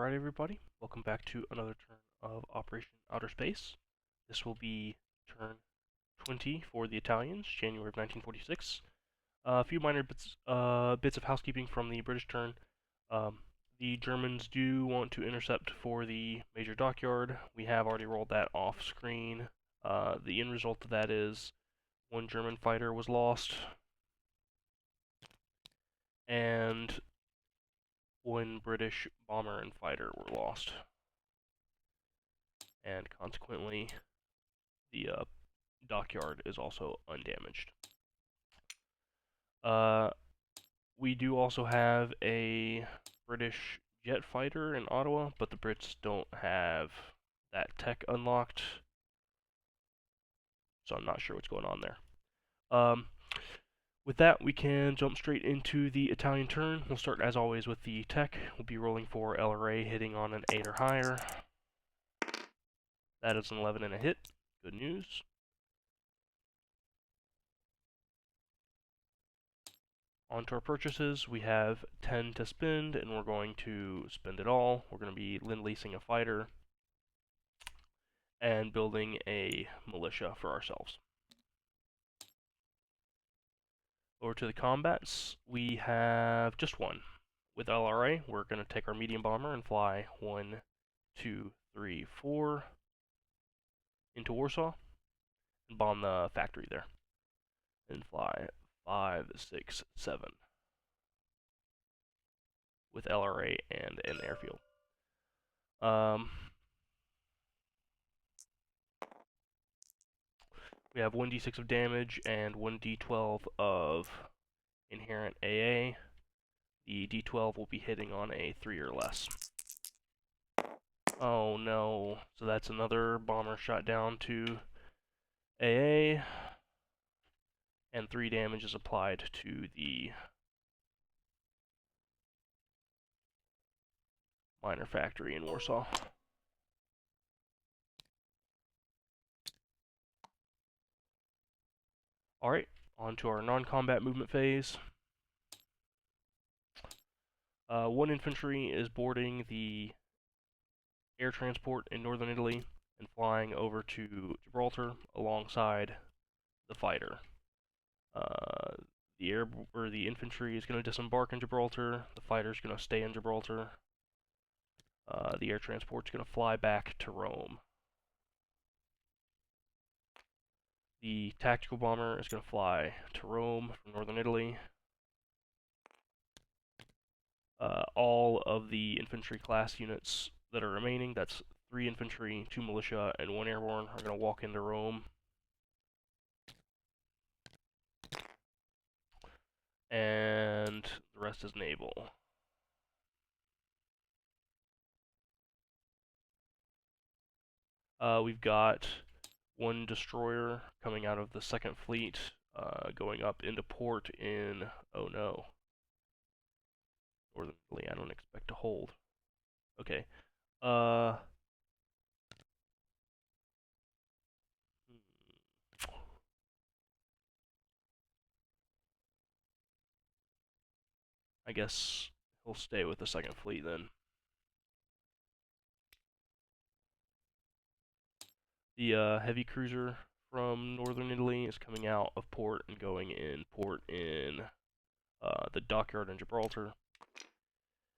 Alright everybody, welcome back to another turn of Operation Outer Space. This will be turn 20 for the Italians, January of 1946. A few minor bits of housekeeping from the British turn. The Germans do want to intercept for the major dockyard. We have already rolled that off screen. The end result of that is one German fighter was lost, and one British bomber and fighter were lost. And consequently, the dockyard is also undamaged. We do also have a British jet fighter in Ottawa, but the Brits don't have that tech unlocked, so I'm not sure what's going on there. With that, we can jump straight into the Italian turn. We'll start, as always, with the tech. We'll be rolling for LRA, hitting on an 8 or higher. That is an 11 and a hit. Good news. On to our purchases, we have 10 to spend, and we're going to spend it all. We're going to be lend-leasing a fighter and building a militia for ourselves. Over to the combats, we have just one. With LRA, we're going to take our medium bomber and fly 1, 2, 3, 4 into Warsaw and bomb the factory there. And fly 5, 6, 7 with LRA and an airfield. We have 1d6 of damage and 1d12 of inherent AA. The d12 will be hitting on a 3 or less. Oh no, so that's another bomber shot down to AA, and 3 damage is applied to the minor factory in Warsaw. Alright, on to our non-combat movement phase. 1 infantry is boarding the air transport in northern Italy and flying over to Gibraltar alongside the fighter. The infantry is going to disembark in Gibraltar. The fighter is going to stay in Gibraltar. The air transport is going to fly back to Rome. The tactical bomber is going to fly to Rome from northern Italy. All of the infantry class units that are remaining, that's 3 infantry, 2 militia, and 1 airborne, are going to walk into Rome. And the rest is naval. We've got 1 destroyer coming out of the 2nd Fleet, going up into port in, oh no, northern Italy. I don't expect to hold. Okay. I guess he'll stay with the 2nd Fleet then. The heavy cruiser from northern Italy is coming out of port and going in port in the dockyard in Gibraltar.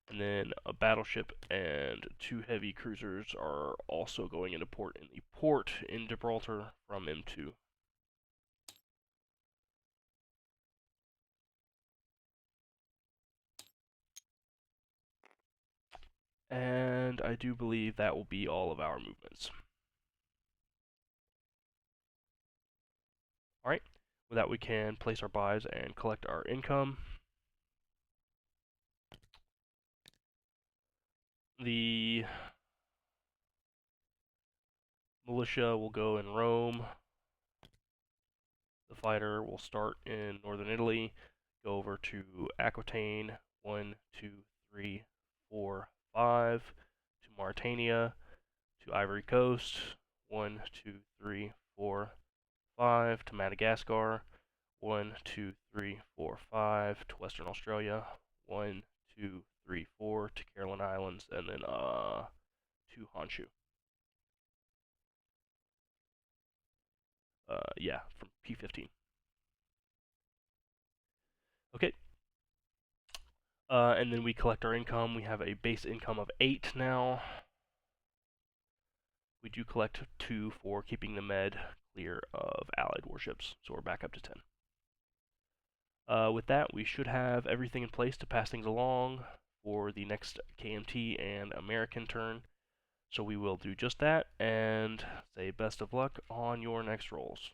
And then a battleship and 2 heavy cruisers are also going into port in the port in Gibraltar from M2. And I do believe that will be all of our movements. Alright, with that we can place our buys and collect our income. The militia will go in Rome. The fighter will start in northern Italy, go over to Aquitaine, 1, 2, 3, 4, 5, to Mauritania, to Ivory Coast, 1, 2, 3, 4, 5, to Madagascar, 1, 2, 3, 4, 5, to Western Australia, 1, 2, 3, 4, to Caroline islands, and then 2 Honshu. Yeah, from P15. Okay. And then we collect our income. We have a base income of 8 now. We do collect 2 for keeping the med clear of allied warships, so we're back up to 10. With that, we should have everything in place to pass things along for the next KMT and American turn. So we will do just that, and say best of luck on your next rolls.